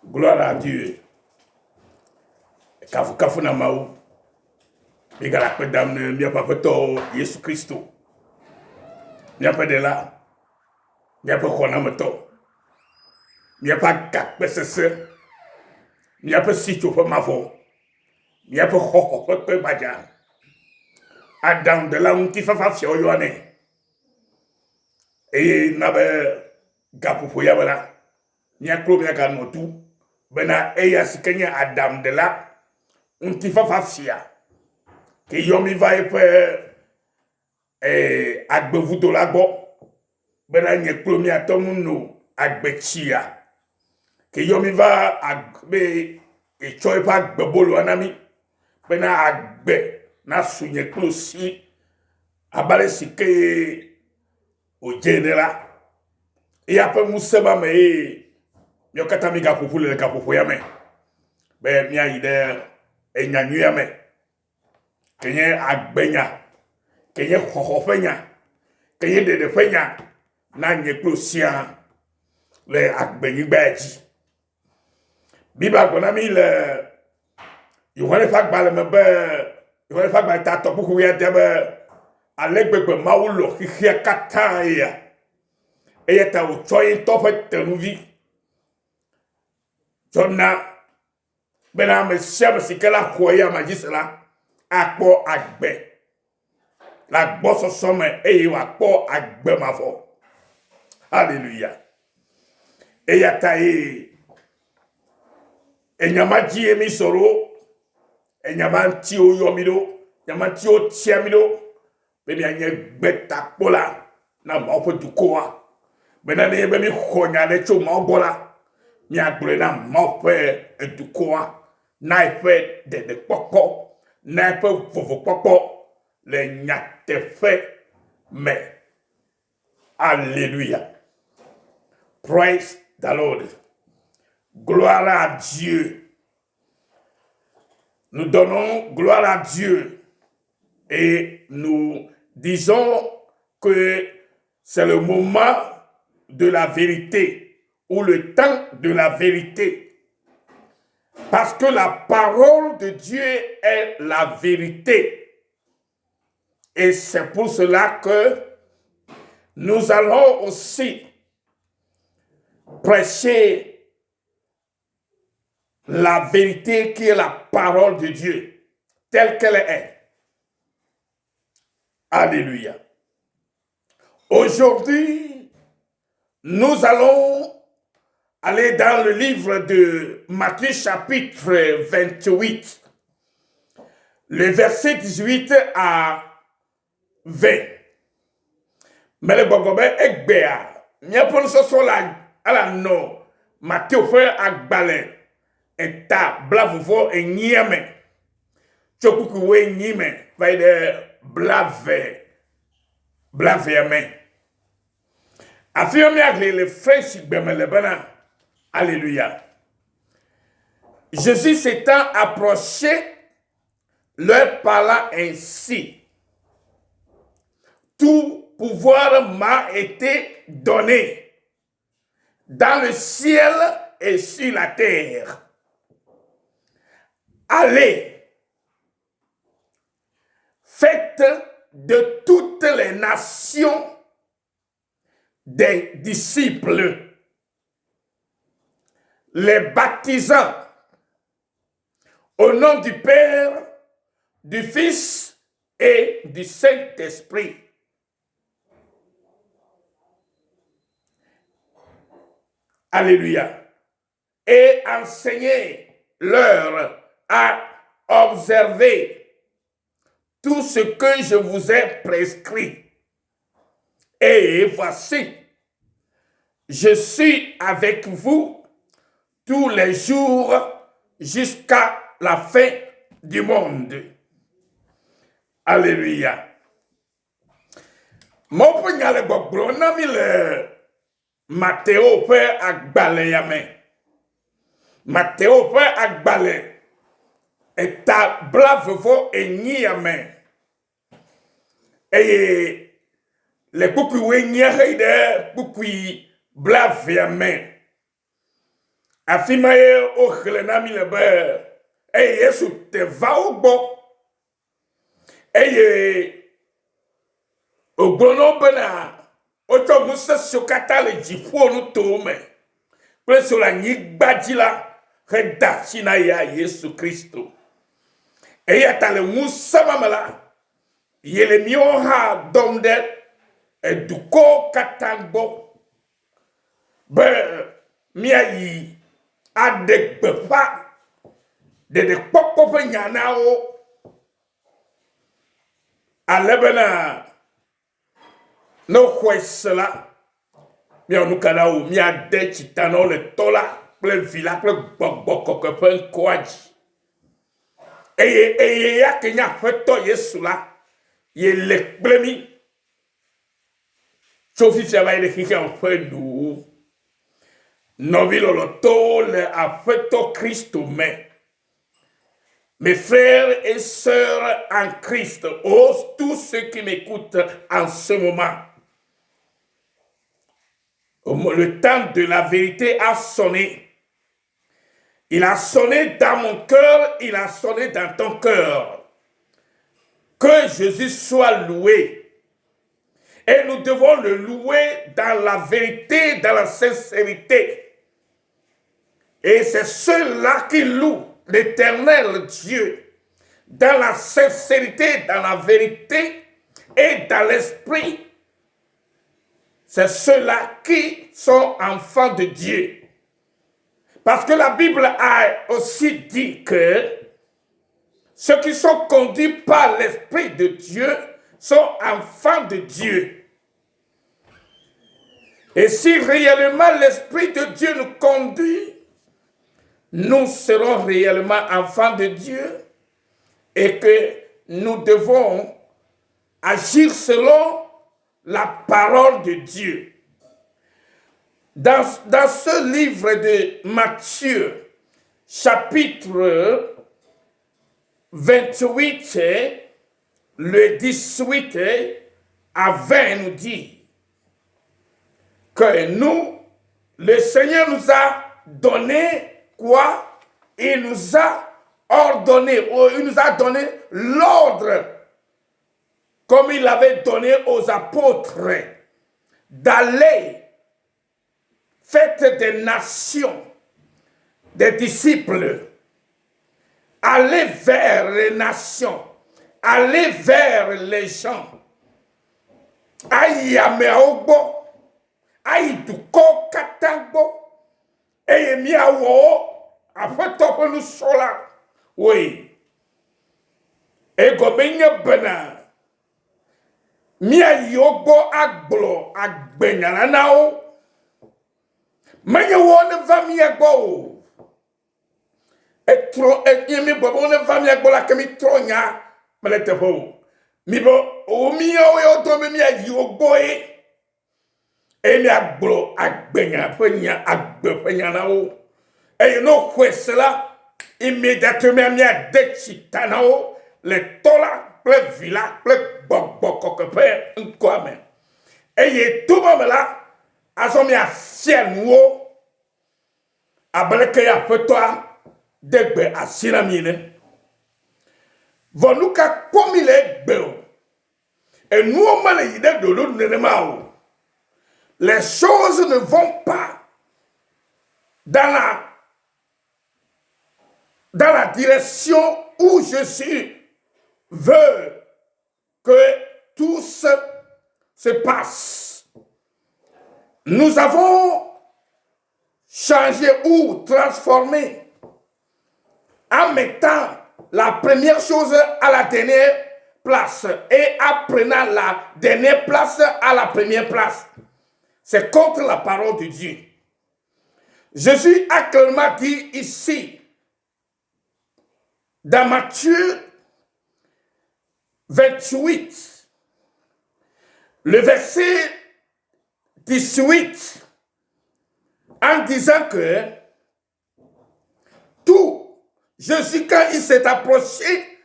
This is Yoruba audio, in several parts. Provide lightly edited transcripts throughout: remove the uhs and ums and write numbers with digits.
Gloire à Dieu. Kafu na mau. Bigala pedam ne mia papato Yesu Christo. Mia pa de la. Mia pa kona mato. Mia pa kak pesese. Mia pa sito pa mavo. Mia pa ho pe baja. Adam de la unti fa fio yoane. E na be gapu fo ya bala. Mia klo mia kan motu. Bena eya sikenya Adam de la unti fa fia. Que yomi va agbevu do la gbo bena nye klomi atomu no agbechia que yomi va agbe e choi pa gbebolo anami bena agbe na sunye klosi abale sike o genera e ape museba me yo katami ga popule ka popo ya me be mi ayide enyanyu ya me kenye agbenya kenye khokhofenya kenye dedefenya na nye klosia le agbenyi gbaji biba gona mi le yohane fagbale mebe yohane fagbale ta to buku ya debe alegbegbe mawulo khia kata ya eyata o choyin to fe tenuvi jona bena me shebe sikela khoya majisela akpo agbe la gboso some wa po agbe mafo. Alléluia. Eyata enyamaji emi soro enyamanti o yomido nyamanti o tiamido beni anye gbeta pola na mapo dukoa bena ne be mi khonya le cho ma ogola mi agbore na mapo edukoa na ife de poko na ife fofo poko le nyate fait mais alléluia. Praise the Lord. Gloire à Dieu. Nous donnons gloire à Dieu et nous disons que c'est le moment de la vérité ou le temps de la vérité. Parce que la parole de Dieu est la vérité. Et c'est pour cela que nous allons aussi prêcher la vérité qui est la parole de Dieu, telle qu'elle est. Alléluia. Aujourd'hui, nous allons aller dans le livre de Matthieu chapitre 28, le verset 18 à 20. Mais le bogobe ekbea. Nyapon so sola ala no. Matthieu fe agbale. Eta blavufo enyeme. Chokuku we nyime. Vaide blave. Blave yame. Afiomi akle le fresh bemele bana. Alléluia. Jésus s'étant approché, leur parla ainsi. Tout pouvoir m'a été donné dans le ciel et sur la terre. Allez, faites de toutes les nations des disciples, les baptisant au nom du Père, du Fils et du Saint-Esprit. Alléluia. Et enseignez-leur à observer tout ce que je vous ai prescrit. Et voici, je suis avec vous tous les jours jusqu'à la fin du monde. Alléluia. Mon peignale bokbro na mi le Matthéo pe agbale yame. Matthéo pe agbale eta blavefo enyi yame. Eye le kuku we nye heide kuku blave yame. Afimaye o khlenami lebe. Et Yesu te va au bon. Et au bono bena. Oto musa sokata le jifu onu tome. Preso la nyibadila. Redachina ya Yesu Kristo. Et yata le musa mamala. Yele mioha domde. Et duko katangbo. Be miayi. Adek befa. De popo nyana o. Alebena. No kwesela. Mi onukana o. Mi ade chitano le tola. Ple vila. Ple bokboko kepen kwaji. Eye ya kenya feto Yesu la. Ye lek plemi. Chofi fiaba de kike en fenou. Novilo lo to le afeto Christo me. Mes frères et sœurs en Christ, tous ceux qui m'écoutent en ce moment, le temps de la vérité a sonné. Il a sonné dans mon cœur, il a sonné dans ton cœur. Que Jésus soit loué. Et nous devons le louer dans la vérité, dans la sincérité. Et c'est ceux-là qui louent l'Éternel Dieu, dans la sincérité, dans la vérité et dans l'esprit. C'est ceux-là qui sont enfants de Dieu. Parce que la Bible a aussi dit que ceux qui sont conduits par l'Esprit de Dieu sont enfants de Dieu. Et si réellement l'Esprit de Dieu nous conduit, nous serons réellement enfants de Dieu et que nous devons agir selon la parole de Dieu. Dans ce livre de Matthieu, chapitre 28, le 18 à 20 nous dit que nous, le Seigneur nous a donné quoi? Il nous a ordonné, il nous a donné l'ordre, comme il avait donné aux apôtres, d'aller faire des nations, des disciples, aller vers les nations, aller vers les gens. Aïe ameobo, aïe du ko katango. Et miawo a fait top nous sola. Oui. Et gobenye bena. Mia yobo agblo agbenyana nao. Manya wone va miagbo. Et tro et yemi bobo ne va miagbo la kemi tronya. Malete ho. Mibo o miyo yo to mia yobo e. Et mi agblo agbenya fenya agbe fenya na o. Et no kwesela immédiatement mi adechita na o le tola ple villa ple bokboko kepe nkwame. Et ye tout la aso mi afien wo ableke ya fetwa degbe asina mine. Vonuka komile gbe. Et nous on m'a l'idée de l'autre ne les choses ne vont pas dans la direction où Jésus veut que tout se passe. Nous avons changé ou transformé en mettant la première chose à la dernière place et en prenant la dernière place à la première place. C'est contre la parole de Dieu. Jésus a clairement dit ici, dans Matthieu 28, le verset 18, en disant que tout, Jésus, quand il s'est approché,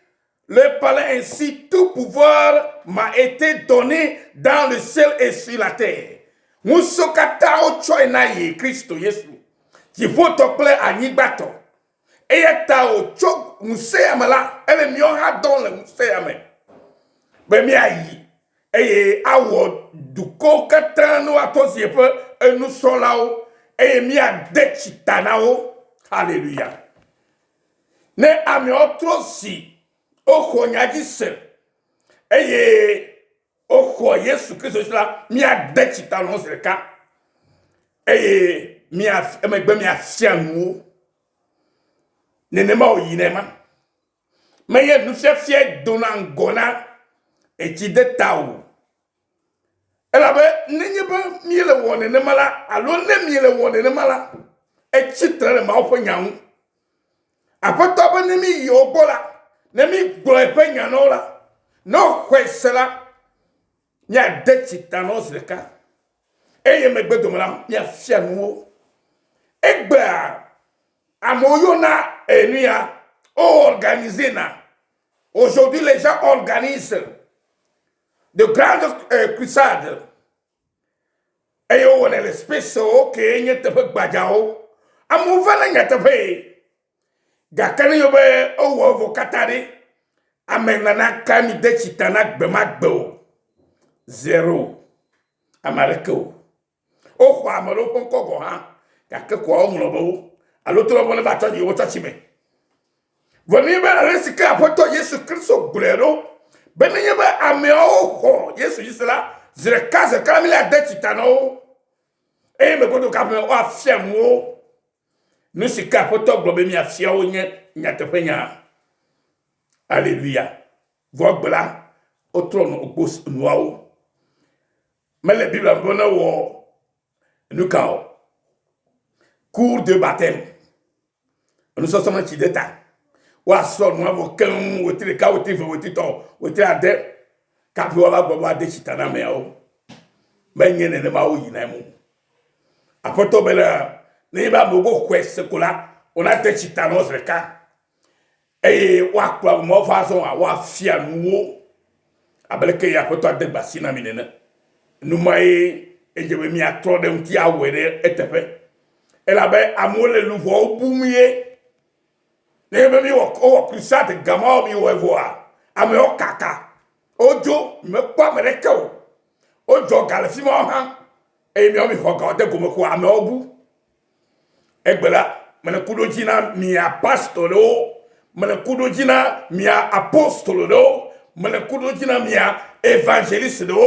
le palais ainsi, tout pouvoir m'a été donné dans le ciel et sur la terre. Musokata o choenaye Christo Yesu. Jivo tokple anyigbato. Eyata o chok museyame la. Ele mi ha don le museyame. Be mi ayi. Eye awo duko katano atosi epe enu solao. Eye mi a dechitanao. Hallelujah. Ne ame otrosi. Oko nyajise. Eye oko Yesu Christ la mi a dechitanao sreka. Eye mi a emegbe mi a fianu. Nenema o yinema. Meye nous fie donangona et qui détaou. Elle avait n'yebe miele wone ne mala alo ne miele wone ne mala et chitre le ma openyan. Apoto ba ne mi yobola ne mi gbo epenya no la no kwesela nya de chitano zeka. Eye megbe domala nya fia nuo. Egba amoyona enuya organisé na. Aujourd'hui, les gens organisent de grandes crusades. Et on est l'espèce qui est un peu badjao. A mon valet n'y a pas fait. Gakani yobe o vocatari. Amenana kami de chitanak bemakbo. Zéro. Amareko. O kwa amaro ponko ha. Gake kwa omlobo. A l'autre bon va tadi o tachime. Venez à l'esprit apôtre Jésus Christ au glero. Benye ba ameo ho Yesu yisla zire kaze kamile adetitano. E me bodo kameo afiamu. Nous si apôtre globe mi afia o nyatepenya. Alléluia. Vogbla au trône au gos noao. Mais la Bible bonne wo nous kao. Cours de baptême. Nous sommes en d'état. Wa so no avokan wotire ka wotire wotito wotire ade kapi wa gbogbo ade chitana me o menye ne ma o yina mu apoto bela ne ba bogo kwese kula ona de chitana osreka wa kwa mo fa so wa fia nuwo abeleke ya apoto ade basina minene numai ejebe mi atro de nti awere etepe elabe amole luvo obumie. Nebe mi wo crusade gama mi wo evoa ame o kaka ojo me kwa mereke o ojo galfi mo han e mi o mi foga de gomo ko ame obu egbela mena kudo jina mi apostolo mena kudo jina mi apostolo do mena kudo jina mi evangeliste do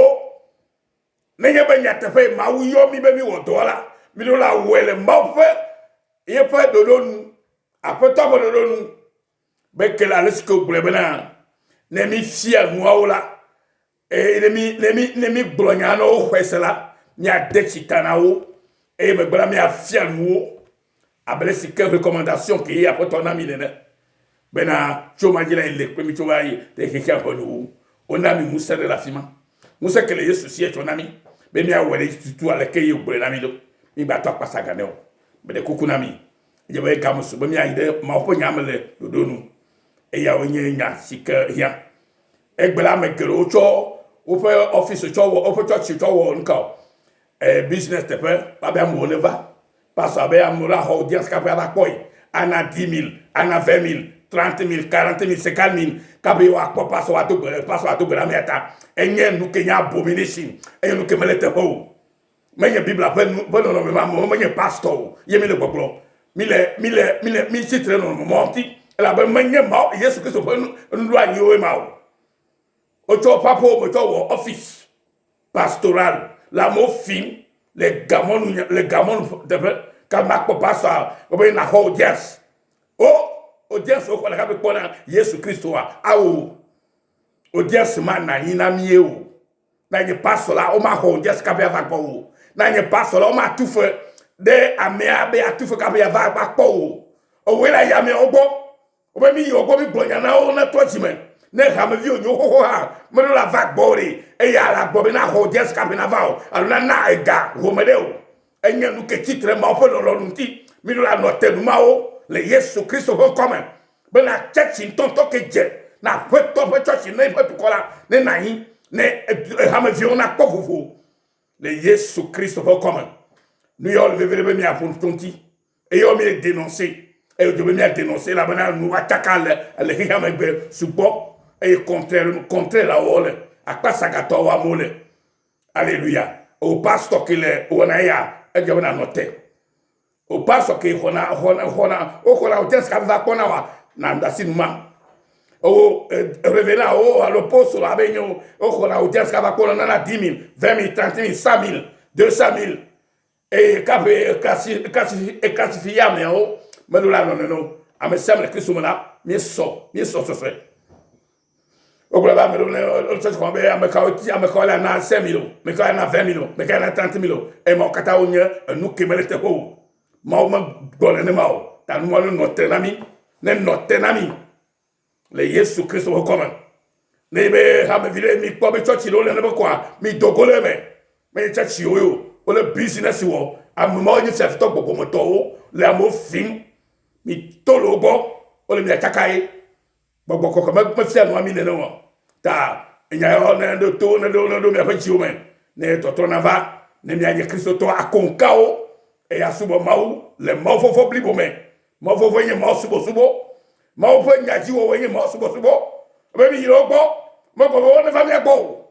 nenye be nyata fe ma wuyo mi be mi wo dola mi do la wele ma fe ye fe dodonu. Après toi, nous bekela lesko blebena ne mi fia nuaola e ne mi blonyano o kwesela nya dechitanao e me gbala mi afia nuo abele si quelle recommandation qui après ton ami nene bena choma jila ile premi choma yi te keke aponu on ami musa de la fima musa que le yesu si ton ami be mi awele tutu ale ke yi gbele nami do mi ba to pasaga ne o be de kukunami je vais comme ça bien ide ma opo nyamele dodonu e ya onye nya sika hia egbela mekero cho opo office cho wo opo church cho wo nka business tepe ba be mo leva parce que be amura audience ka pe ba koy ana 10 000 ana 20 000 30 000 40 000 50 000 ka be wa ko passe wa to gbela meta enye nu kenya abomination enye nu kemelete ho menye bible ape bono no me ma mo menye pastor yemi le gbogbo mi chitre no monti la be menye ma Yesu Christ po ndu anyi o ma o cho papo mo cho wo office pastoral la mo film les gamon de ka ma ko pasa o be na audience audience o ko la ka be pona Yesu Christ wa awo audience man na ina mi o na nye pastoral o ma audience ka be va ko na nye pastoral o ma tufe de amea be atufu ka be va akpo o we la ya me ogbo o be mi ogbo mi glonya na o na to jime ne ha me vi onyo ho ha me la va gbori e ya la gbo be na ho jes ka be na va o ala na ega ho me de o enye nu ke titre ma o pe lo nti mi la no te nu ma o le Yesu Christ ho come be na church in ton to ke je na pe to pe church ne pe kola ne na yi ne ha me vi o na kpofufu le Yesu Christ ho come. Nous y allons vivre bien pour tonti et yo mi dénoncer et je veux bien dénoncer la banane nous attaquer le hiyama be subo et contraire la wole akpa sagato wa mole alléluia au pasteur qui le onaya e je na noter au pasteur qui hona o tenska va kona wa na ndasinuma o revenant o à l'opposé la benyo o hona o tenska va kona na 10 000 20 000 30 000 100 000 200 000 et classifié mais oh mais là non à me semble que ce moment-là mais so ce serait au global mais on sait qu'on va me coller na 5 000 me coller na 20 000 me coller na 30 000 et mon kataonya nous qui me le teho ma bonne ne mao ta nous no tenami ne notenami le Yesu Christ au commun ne be ha me vile mi ko be church lo le ne quoi mi dogole me church yo o le business wo a moment ni chef to gbogbo mo to le amo fin mi to lo bo o le mi atakai gbogbo ko me fi anu ami ne no ta nya yo ne do to ne do mi afachi o men ne to na va ne mi anye Kristo to akonka o e asubo mau le mau fofo blibo men mau fofo nye mau subo mau fo nya ji wo wenye mau subo be mi yiro gbo mo ko ne fa mi gbo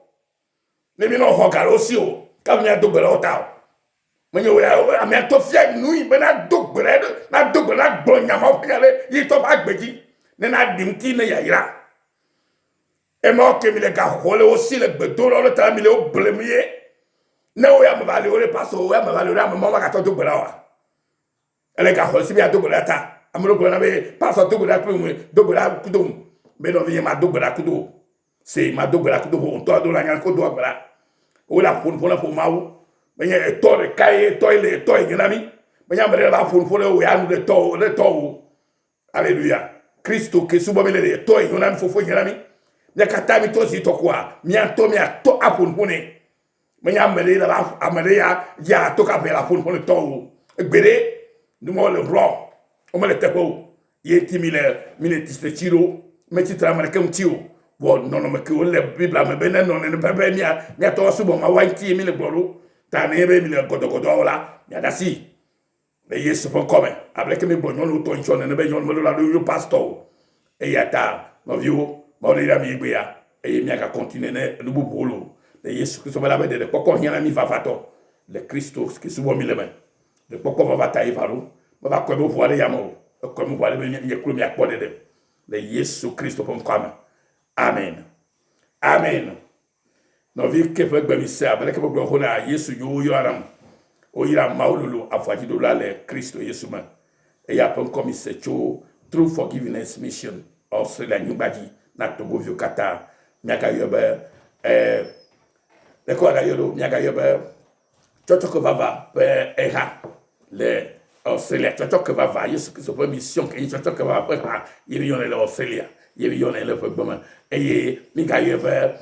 ne mi no ho garo si o ka mi adogbe la ota mo nyo ya ami to fia nu be na dogbe na gbo nya ma fiale yi to ba gbeji ne na dimti ne ya ira e mo ke mi le ga hole aussi le gbedo lo ta mi le o blemier ne o ya me vale o le paso o ya me vale o ma ma ka to dogbe la wa ele ga hole si bi adogbe la ta amuro ko na be paso dogbe la ku mu dogbe la ku do be no vi ma dogbe la ku do c'est ma dogbe la ku do on to do la nya ko do agbara o la pour mau mais to de kai to ile to nami mais amere la pour o ya nu de to alléluia Christo que subo mele de to nami fofo nami ne katami to si to kwa mi to apun mais amere la amere ya to ka pe la pour to gbere nous mo le ro o me le tepo yeti mile tistechiro me titra mane kam tio bon non me que le bible me benen non ne bebe mia to subo ma wanti mi le gboro ta ne be mi le godogodo la ya dasi le Yesu pon come avec me bon non to ncho ne be nyon me la do pastor e ya ta no viu mo le mi gbe ya e mi aka continuer ne lu bolo le Yesu Christ me la be de poko hiana mi va fato le Christo qui subo mi le ben de poko va ta ivaro me va ko bo voir ya mo ko mo voir be mi ekuru mi akpo de le Yesu Christ pon come amen amen no vi ke pe gbe mi se abele ke bo ho na Yesu yo aram o ira maululu afaji do la le Christo Yesu ma e ya pon comme se cho true forgiveness mission o se la nyumbaji na to bo vio kata miaka yobe le ko da yoro miaka yobe chocho ko baba pe eha le Australia chocho ko baba Yesu Christo po mission ke chocho ko baba yiri yone le Australia yiri yone le po gboma et miaka yobe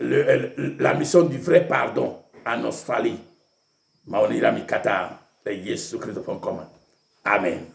la mission du vrai pardon en Australie. Maonira mikata le Yesu Christ.com. Amen.